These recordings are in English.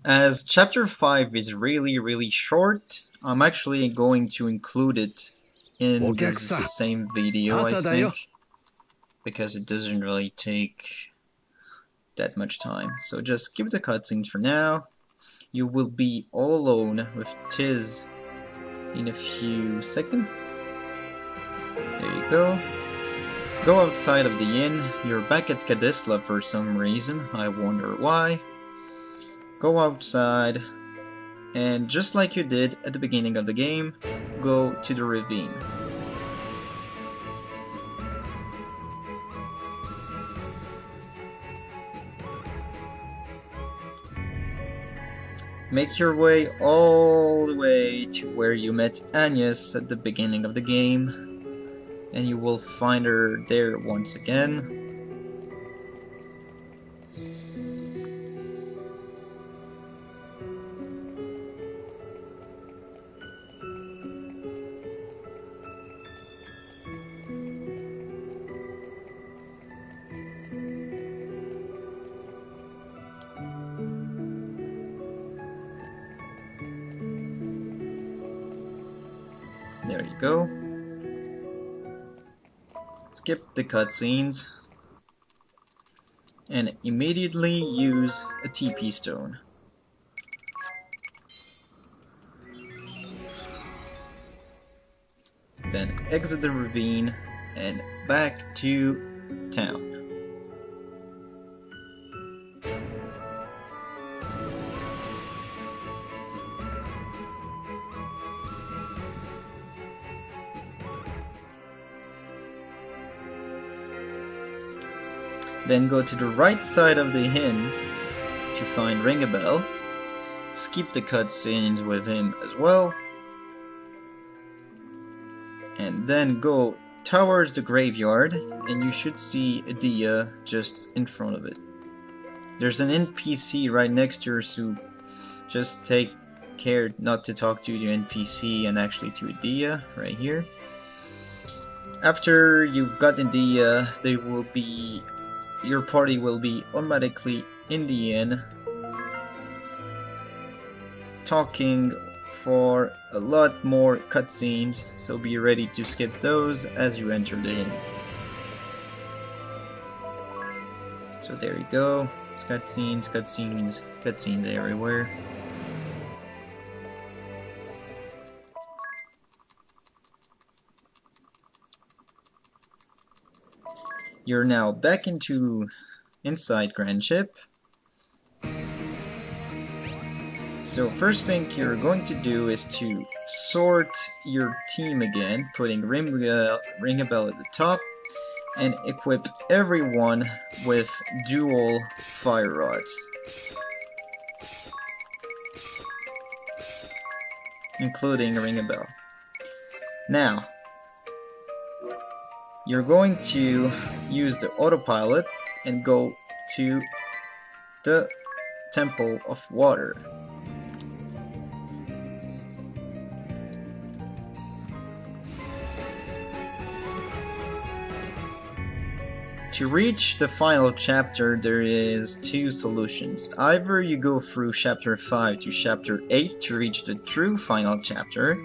As chapter 5 is really short, I'm actually going to include it in this same video, I think, because it doesn't really take that much time. So just skip the cutscenes for now. You will be all alone with Tiz in a few seconds. There you go. Go outside of the inn. You're back at Kadisla for some reason. I wonder why. Go outside, and just like you did at the beginning of the game, go to the ravine. Make your way all the way to where you met Agnes at the beginning of the game, and you will find her there once again. There you go. Skip the cutscenes and immediately use a TP stone. Then exit the ravine and back to town. Then go to the right side of the inn to find Ringabel. Skip the cutscenes with him as well. And then go towards the graveyard, and you should see a Dia just in front of it. There's an NPC right next to her, so just take care not to talk to the NPC and actually to a Dia right here. After you've gotten Dia, they will be... your party will be automatically in the inn, talking for a lot more cutscenes, so be ready to skip those as you enter the inn. So there you go, it's cutscenes, cutscenes, cutscenes everywhere. You're now back inside Grand Ship. So first thing you're going to do is to sort your team again, putting Ringabel at the top, and equip everyone with dual fire rods, including Ringabel. Now, you're going to use the autopilot and go to the Temple of Water. To reach the final chapter, there is two solutions. Either you go through chapter 5 to chapter 8 to reach the true final chapter,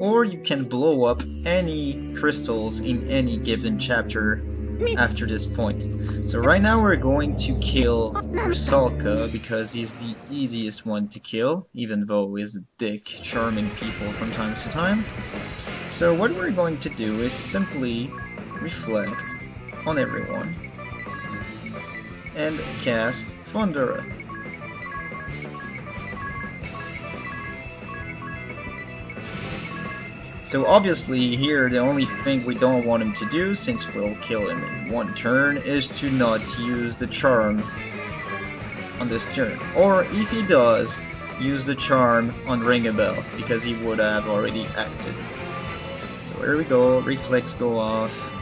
or you can blow up any crystals in any given chapter after this point. So right now we're going to kill Rusalka because he's the easiest one to kill, even though he's a dick, charming people from time to time. So what we're going to do is simply reflect on everyone and cast Thundera. So obviously here the only thing we don't want him to do, since we'll kill him in one turn, is to not use the charm on this turn. Or if he does, use the charm on Ringabel, because he would have already acted. So here we go, reflex go off.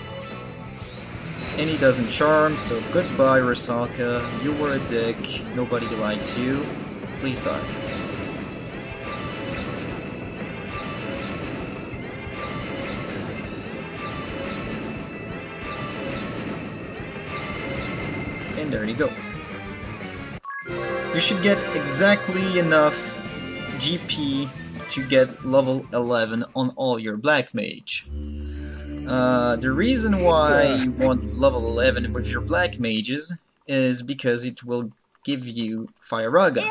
And he doesn't charm, so goodbye Rusalka, you were a dick, nobody likes you, please die. And there you go. You should get exactly enough GP to get level 11 on all your Black Mage. The reason why you want level 11 with your Black Mages is because it will give you Fire-Raga.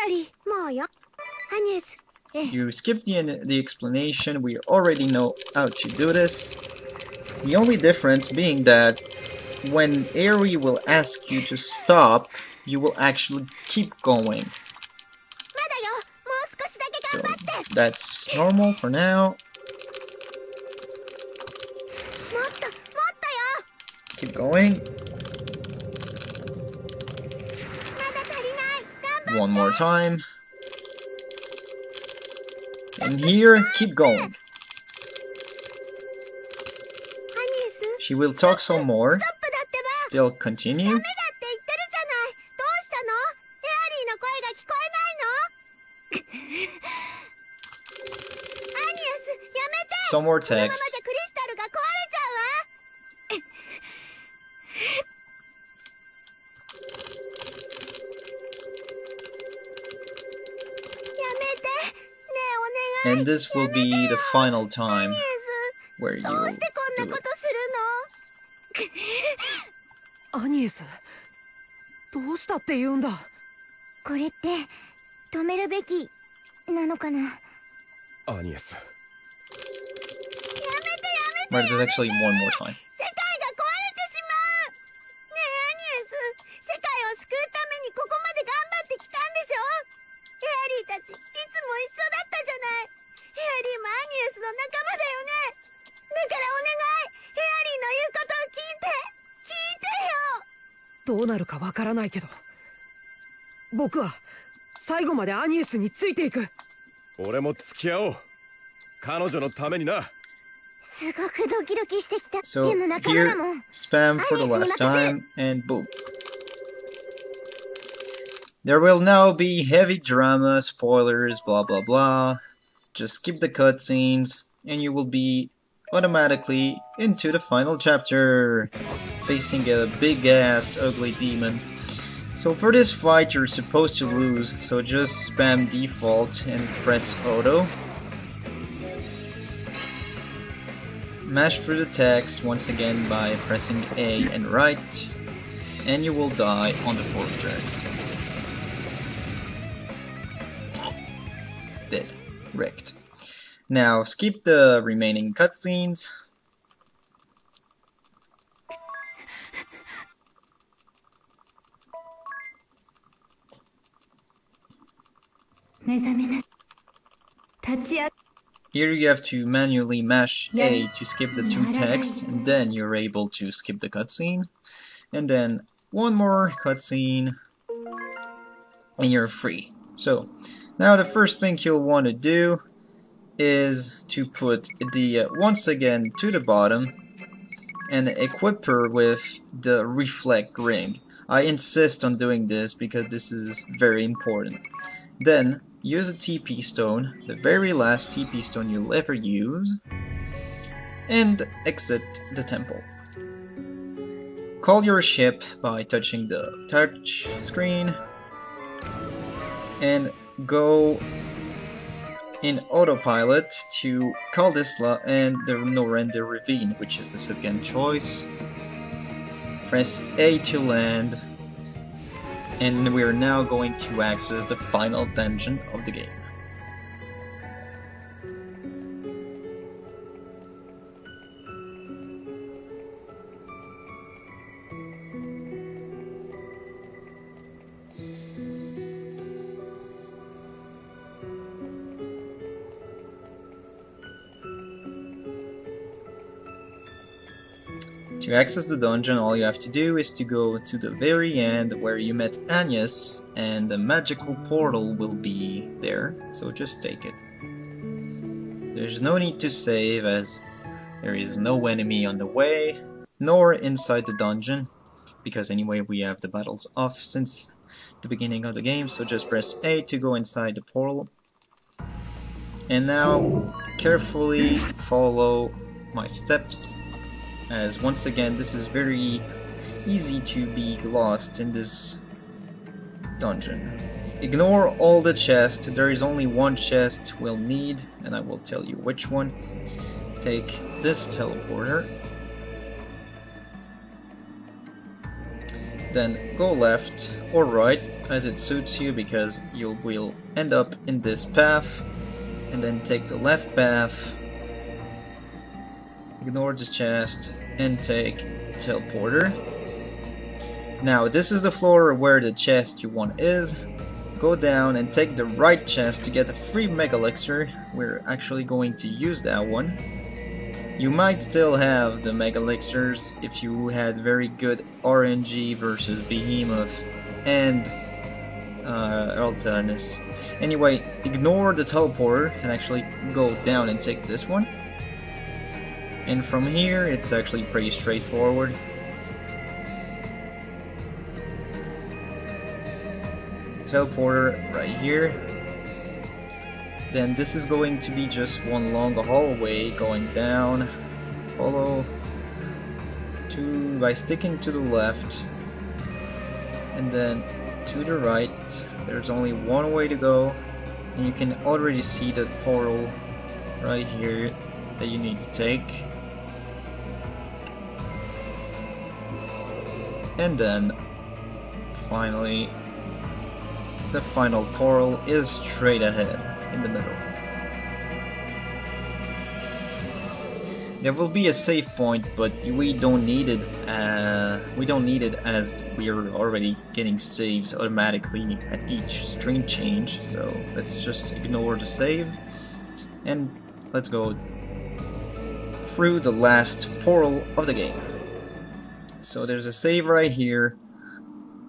You skip the explanation, we already know how to do this. The only difference being that when Aerie will ask you to stop, you will actually keep going. So that's normal for now. Keep going. One more time. And here, keep going. She will talk some more. Still continue. Some more text. And this will be the final time where you will do it. アニエス、どうしたって言うんだ。これって止めるべきなのかな。アニエス。Right, there's actually one more time. 世界が壊れてしまう。ねえアニエス、世界を救うためにここまで頑張ってきたんでしょ。ヘアリーたちいつも一緒だったじゃない。ヘアリーもアニエスの仲間だよね。だからお願い、ヘアリーの言うことを聞いて。 どうなるかわからないけど、僕は最後までアニエスについていく。俺も付き合おう。彼女のためにな。すごくドキドキしてきた。 So here, spam for the last time, and boom. There will now be heavy drama, spoilers, blah blah blah. Just skip the cutscenes, and you will be automatically into the final chapter, facing a big-ass ugly demon. So for this fight you're supposed to lose, so just spam default and press auto. Mash through the text once again by pressing A and right, and you will die on the 4th turn. Dead. Wrecked. Now skip the remaining cutscenes. Here you have to manually mash A to skip the 2 text, and then you're able to skip the cutscene. And then one more cutscene, and you're free. So, now the first thing you'll want to do is to put the once again to the bottom and equip her with the reflect ring. I insist on doing this because this is very important. Then use a TP stone, the very last TP stone you'll ever use, and exit the temple. Call your ship by touching the touch screen and go in autopilot to Kaldisla and the Norrender Ravine, which is the second choice. Press A to land, and we are now going to access the final dungeon of the game. To access the dungeon, all you have to do is to go to the very end where you met Agnes, and the magical portal will be there, so just take it. There's no need to save, as there is no enemy on the way, nor inside the dungeon, because anyway we have the battles off since the beginning of the game, so just press A to go inside the portal. And now, carefully follow my steps, as once again this is very easy to be lost in this dungeon. Ignore all the chests. There is only one chest we'll need, and I will tell you which one. Take this teleporter. Then go left or right as it suits you, because you will end up in this path. And then take the left path. Ignore the chest and take teleporter. Now this is the floor where the chest you want is. Go down and take the right chest to get a free Mega Elixir. We're actually going to use that one. You might still have the Mega Elixirs if you had very good RNG versus Behemoth and Altanus. Anyway, ignore the teleporter and actually go down and take this one. And from here, it's actually pretty straightforward. Teleporter right here. Then this is going to be just one long hallway going down. Follow by sticking to the left, and then to the right. There's only one way to go, and you can already see the portal right here that you need to take. And then finally, the final portal is straight ahead in the middle. There will be a save point, but we don't need it. We don't need it as we are already getting saves automatically at each string change. So let's just ignore the save and let's go through the last portal of the game. So there's a save right here.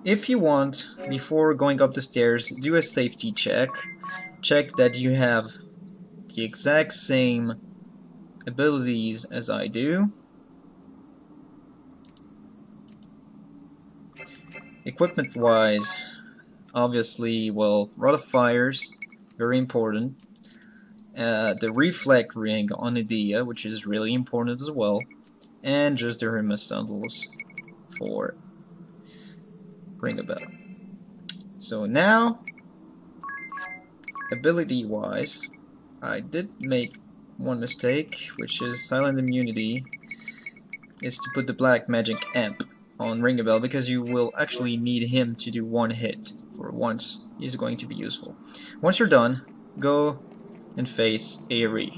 If you want, before going up the stairs, do a safety check. Check that you have the exact same abilities as I do. Equipment wise, obviously, well, Rod of Fires, very important. The Reflect Ring on Edea, which is really important as well. And just the Hermes Sandals for Ring a Bell. So now, ability wise, I did make one mistake, which is Silent Immunity, is to put the Black Magic Amp on Ring a Bell, because you will actually need him to do one hit for once. He's going to be useful. Once you're done, go and face Aerie.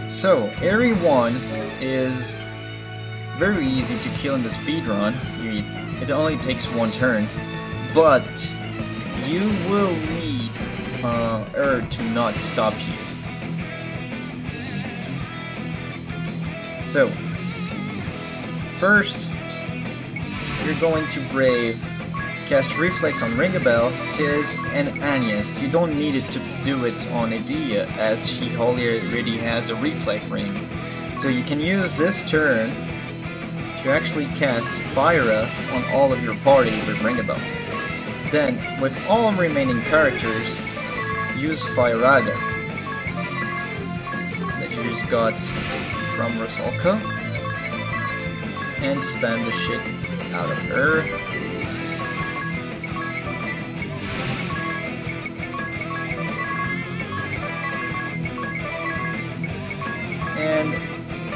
So, Aerie 1 is very easy to kill in the speedrun. It only takes one turn, but you will need her to not stop you. So, first, you're going to Brave, cast Reflect on Ring a Bell, Tiz, and Agnes. You don't need it to do it on Edea, as she already has the Reflect Ring. So you can use this turn to actually cast Fyra on all of your party with Ring a Bell. Then, with all remaining characters, use Fyrada that you just got from Rusalka, and spam the shit out of her. And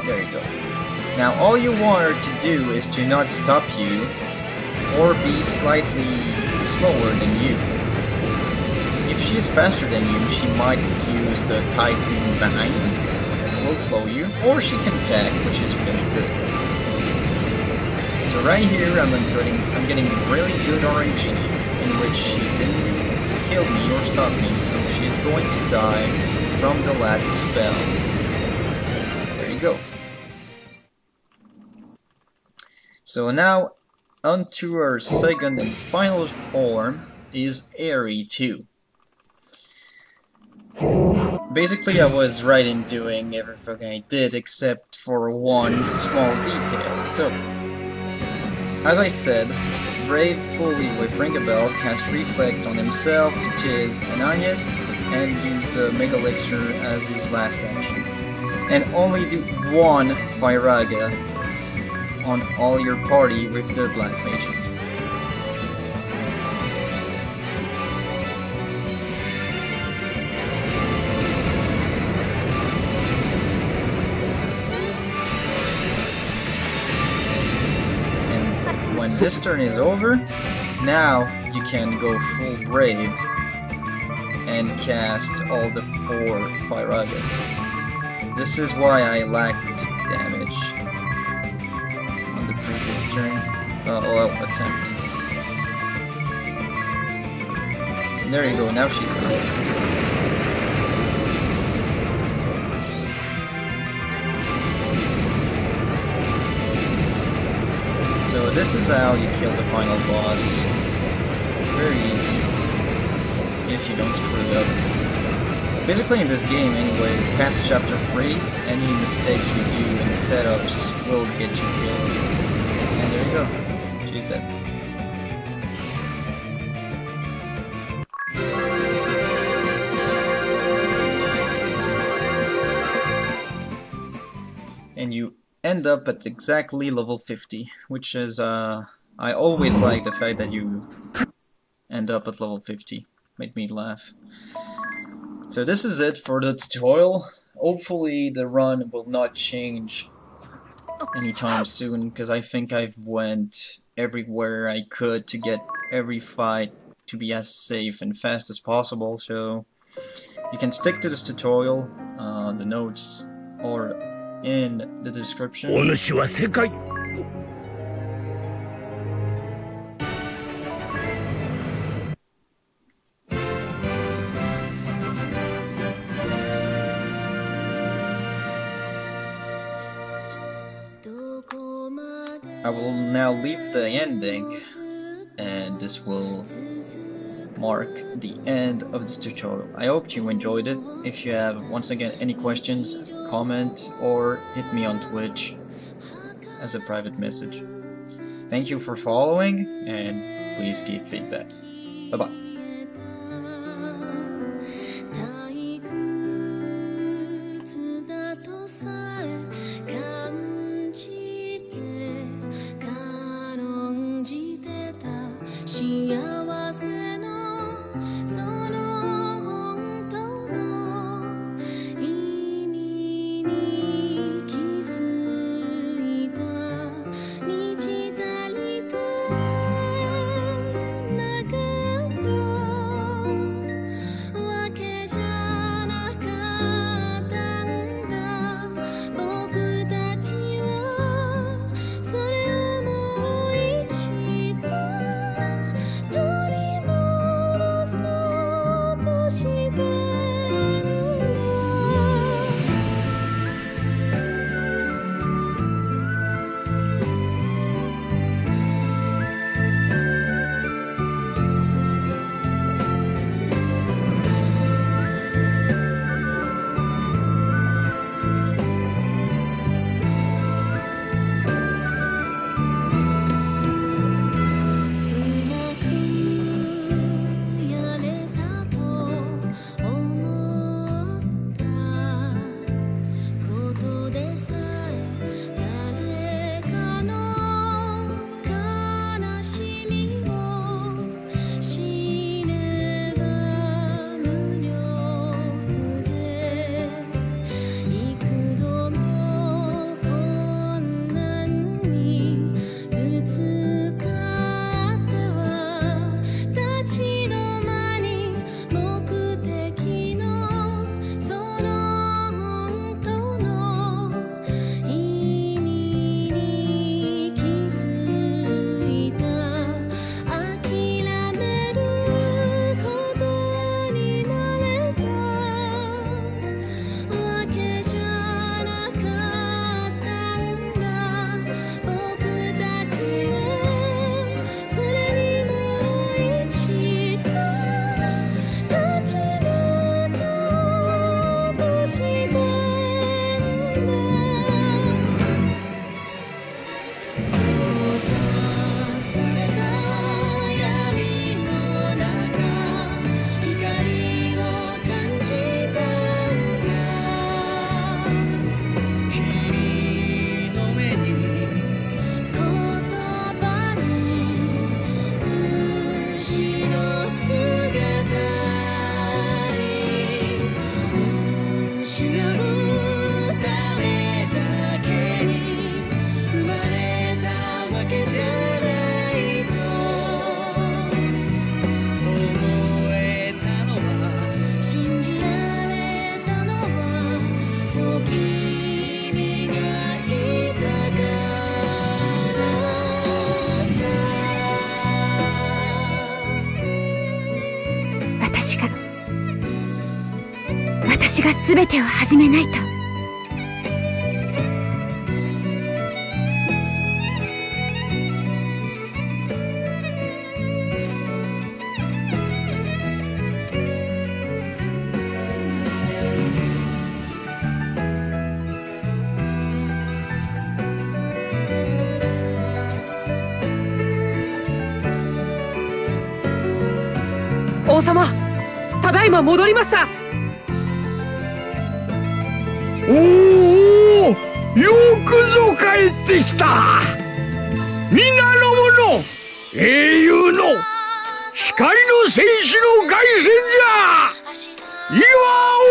there you go. Now all you want her to do is to not stop you, or be slightly slower than you. If she's faster than you, she might use the Titan Bang, that will slow you, or she can attack, which is really good. So right here I'm getting really good RNG, in which she didn't kill me or stop me, so she is going to die from the last spell. There you go. So now, onto our second and final form is Aerie 2. Basically, I was right in doing everything I did except for one small detail. So, as I said, brave fully with Ringabel, cast Reflect on himself, Chiz and Agnes, and use the Mega Elixir as his last action. And only do one Firaga on all your party with the Black Mages. When this turn is over, now you can go full brave and cast all the 4 Firagas. This is why I lacked damage on the previous turn, attempt. And there you go, now she's dead. So this is how you kill the final boss. Very easy, if you don't screw it up. Basically in this game anyway, past chapter 3, any mistake you do in the setups will get you killed. And there you go, she's dead. And you end up at exactly level 50, which is, I always like the fact that you end up at level 50. Made me laugh. So this is it for the tutorial. Hopefully the run will not change anytime soon, because I think I've went everywhere I could to get every fight to be as safe and fast as possible, so you can stick to this tutorial, the notes, or in the description. I will now leave the ending, and this will mark the end of this tutorial. I hope you enjoyed it. If you have, once again, any questions, comment or hit me on Twitch as a private message. Thank you for following, and please give feedback. Bye bye.「私が全てを始めないと。王様、ただいま戻りました。おお、よくぞ帰ってきた。皆の者、英雄の光の戦士の凱旋じゃ。祝お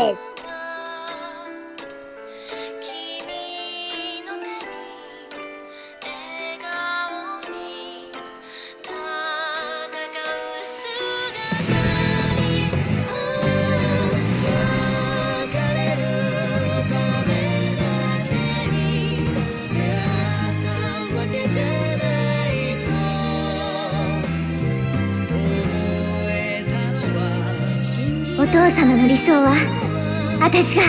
うぞ。お父様の理想は私が。遠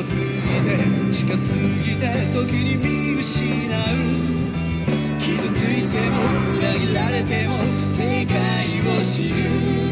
すぎて近すぎて時に見失う。傷ついても裏切られても世界を知る。